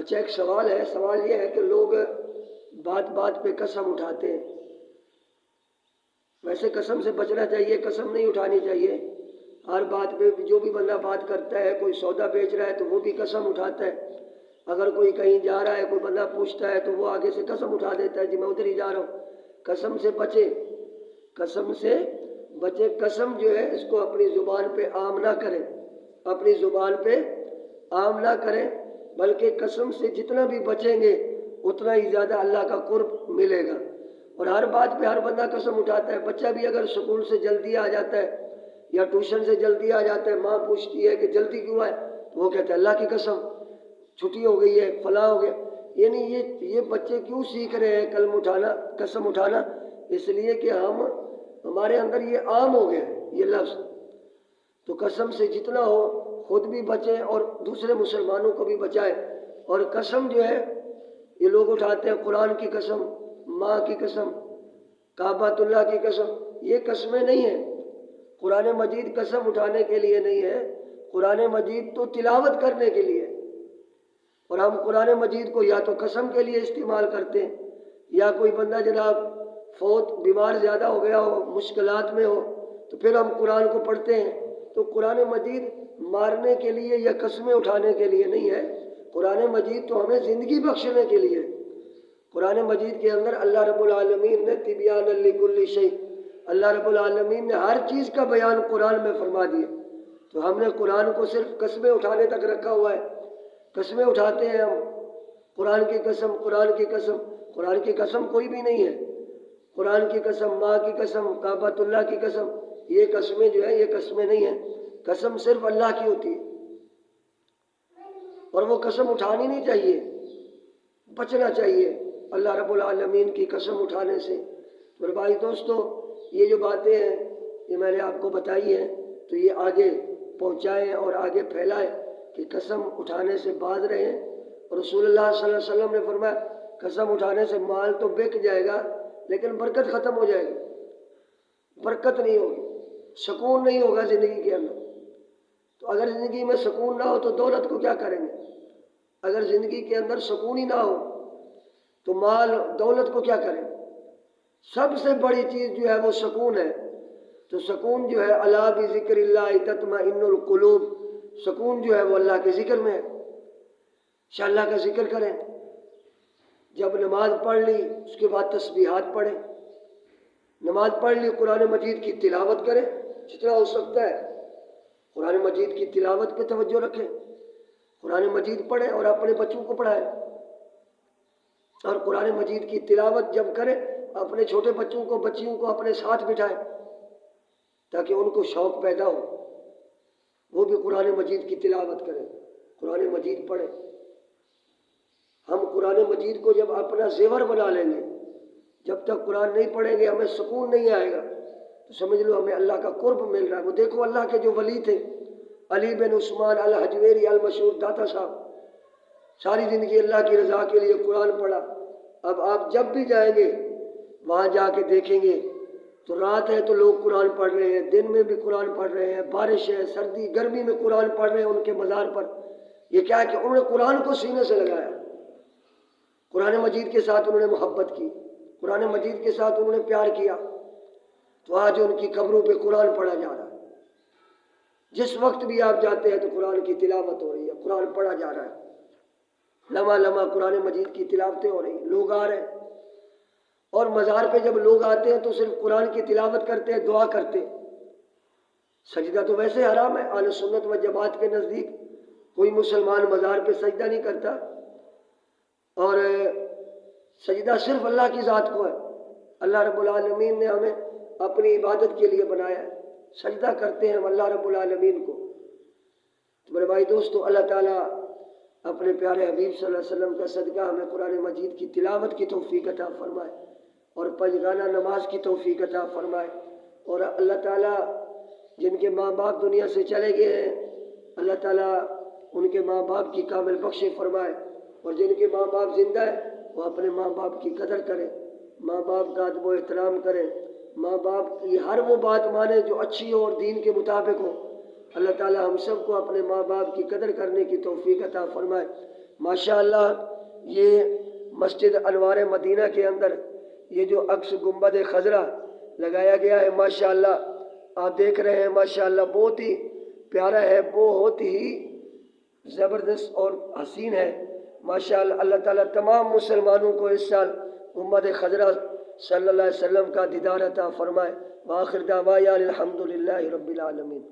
اچھا ایک سوال ہے، سوال یہ ہے کہ لوگ بات بات پہ قسم اٹھاتے ہیں۔ ویسے قسم سے بچنا چاہیے، قسم نہیں اٹھانی چاہیے۔ ہر بات پہ جو بھی بندہ بات کرتا ہے، کوئی سودا بیچ رہا ہے تو وہ بھی قسم اٹھاتا ہے۔ اگر کوئی کہیں جا رہا ہے، کوئی بندہ پوچھتا ہے تو وہ آگے سے قسم اٹھا دیتا ہے، جی میں ادھر ہی جا رہا ہوں۔ قسم سے بچے، قسم سے بچے۔ قسم جو ہے اس کو اپنی زبان پہ عام نہ کریں، اپنی زبان پہ عام نہ کریں، بلکہ قسم سے جتنا بھی بچیں گے اتنا ہی زیادہ اللہ کا قرب ملے گا۔ اور ہر بات پہ ہر بندہ قسم اٹھاتا ہے۔ بچہ بھی اگر سکول سے جلدی آ جاتا ہے یا ٹیوشن سے جلدی آ جاتا ہے، ماں پوچھتی ہے کہ جلدی کیوں آئے، تو وہ کہتا ہے اللہ کی قسم چھٹی ہو گئی ہے، فلاں ہو گیا۔ یعنی یہ بچے کیوں سیکھ رہے ہیں کلم اٹھانا، قسم اٹھانا؟ اس لیے کہ ہمارے اندر یہ عام ہو گیا ہے یہ لفظ۔ تو قسم سے جتنا ہو خود بھی بچیں اور دوسرے مسلمانوں کو بھی بچائیں۔ اور قسم جو ہے یہ لوگ اٹھاتے ہیں، قرآن کی قسم، ماں کی قسم، کعبۃ اللہ کی قسم، یہ قسمیں نہیں ہیں۔ قرآن مجید قسم اٹھانے کے لیے نہیں ہے، قرآن مجید تو تلاوت کرنے کے لیے۔ اور ہم قرآن مجید کو یا تو قسم کے لیے استعمال کرتے ہیں، یا کوئی بندہ جناب فوت بیمار زیادہ ہو گیا ہو، مشکلات میں ہو، تو پھر ہم قرآن کو پڑھتے ہیں۔ تو قرآن مجید مارنے کے لیے یا قسمیں اٹھانے کے لیے نہیں ہے، قرآن مجید تو ہمیں زندگی بخشنے کے لیے ہے۔ قرآن مجید کے اندر اللہ رب العالمین نے تبیان لکل شیء، اللہ رب العالمین نے ہر چیز کا بیان قرآن میں فرما دیا۔ تو ہم نے قرآن کو صرف قسمیں اٹھانے تک رکھا ہوا ہے۔ قسمیں اٹھاتے ہیں ہم، قرآن کی قسم، قرآن کی قسم۔ قرآن کی قسم کوئی بھی نہیں ہے۔ قرآن کی قسم، ماں کی قسم، کعبۃ اللہ کی قسم، یہ قسمیں جو ہے یہ قسمیں نہیں ہیں۔ قسم صرف اللہ کی ہوتی ہے، اور وہ قسم اٹھانی نہیں چاہیے، بچنا چاہیے اللہ رب العالمین کی قسم اٹھانے سے۔ میرے بھائی دوستو، یہ جو باتیں ہیں یہ میں نے آپ کو بتائی ہیں، تو یہ آگے پہنچائیں اور آگے پھیلائیں کہ قسم اٹھانے سے باز رہیں۔ اور رسول اللہ صلی اللہ علیہ وسلم نے فرمایا قسم اٹھانے سے مال تو بک جائے گا لیکن برکت ختم ہو جائے گی، برکت نہیں ہوگی، سکون نہیں ہوگا زندگی کے اندر۔ تو اگر زندگی میں سکون نہ ہو تو دولت کو کیا کریں گے؟ اگر زندگی کے اندر سکون ہی نہ ہو تو مال دولت کو کیا کریں؟ سب سے بڑی چیز جو ہے وہ سکون ہے۔ تو سکون جو ہے الا بذکر اللہ تطمئن القلوب، سکون جو ہے وہ اللہ کے ذکر میں ہے۔ اللہ کا ذکر کریں، جب نماز پڑھ لی اس کے بعد تسبیحات پڑھیں، نماز پڑھ لی قرآن مجید کی تلاوت کریں جتنا ہو سکتا ہے، قرآن مجید کی تلاوت پہ توجہ رکھیں، قرآن مجید پڑھیں اور اپنے بچوں کو پڑھائیں۔ اور قرآن مجید کی تلاوت جب کریں اپنے چھوٹے بچوں کو، بچیوں کو اپنے ساتھ بٹھائیں تاکہ ان کو شوق پیدا ہو، وہ بھی قرآن مجید کی تلاوت کریں، قرآن مجید پڑھیں۔ ہم قرآن مجید کو جب اپنا زیور بنا لیں گے، جب تک قرآن نہیں پڑھیں گے ہمیں سکون نہیں آئے گا، تو سمجھ لو ہمیں اللہ کا قرب مل رہا ہے۔ وہ دیکھو اللہ کے جو ولی تھے، علی بن عثمان الحجویری المشہور داتا صاحب، ساری زندگی اللہ کی رضا کے لیے قرآن پڑھا۔ اب آپ جب بھی جائیں گے وہاں جا کے دیکھیں گے تو رات ہے تو لوگ قرآن پڑھ رہے ہیں، دن میں بھی قرآن پڑھ رہے ہیں، بارش ہے، سردی گرمی میں قرآن پڑھ رہے ہیں ان کے مزار پر۔ یہ کیا ہے کہ انہوں نے قرآن کو سینے سے لگایا، قرآن مجید کے ساتھ انہوں نے محبت کی، قرآن مجید کے ساتھ انہوں نے پیار کیا، تو آج ان کی قبروں پہ قرآن پڑھا جا رہا ہے۔ جس وقت بھی آپ جاتے ہیں تو قرآن کی تلاوت ہو رہی ہے، قرآن پڑھا جا رہا ہے، لمحہ لمحہ قرآن مجید کی تلاوتیں ہو رہی ہیں، لوگ آ رہے ہیں۔ اور مزار پہ جب لوگ آتے ہیں تو صرف قرآن کی تلاوت کرتے ہیں، دعا کرتے ہیں۔ سجدہ تو ویسے حرام ہے، اہل سنت و جماعت کے نزدیک کوئی مسلمان مزار پہ سجدہ نہیں کرتا، اور سجدہ صرف اللہ کی ذات کو ہے۔ اللہ رب العالمین نے ہمیں اپنی عبادت کے لیے بنایا ہے، سجدہ کرتے ہیں ہم اللہ رب العالمین کو۔ تو میرے بھائی دوستو، اللہ تعالیٰ اپنے پیارے حبیب صلی اللہ علیہ وسلم کا صدقہ ہمیں قرآن مجید کی تلاوت کی توفیق عطا فرمائے، اور پنجگانہ نماز کی توفیق عطا فرمائے۔ اور اللہ تعالیٰ جن کے ماں باپ دنیا سے چلے گئے ہیں، اللہ تعالیٰ ان کے ماں باپ کی کامل بخش فرمائے، اور جن کے ماں باپ زندہ ہیں وہ اپنے ماں باپ کی قدر کریں، ماں باپ کا ادب و احترام کریں، ماں باپ کی ہر وہ بات مانیں جو اچھی ہو اور دین کے مطابق ہو۔ اللہ تعالیٰ ہم سب کو اپنے ماں باپ کی قدر کرنے کی توفیق عطا فرمائے۔ ماشاءاللہ یہ مسجد انوار مدینہ کے اندر یہ جو عکس گنبد خضرا لگایا گیا ہے، ماشاءاللہ آپ دیکھ رہے ہیں، ماشاءاللہ بہت ہی پیارا ہے، بہت ہی زبردست اور حسین ہے ماشاءاللہ۔ اللہ تعالیٰ تمام مسلمانوں کو اس سال گنبد خضرا صلی اللہ علیہ وسلم کا دیدار عطا فرمائے۔ وآخر دعوانا الحمدللہ رب العالمین۔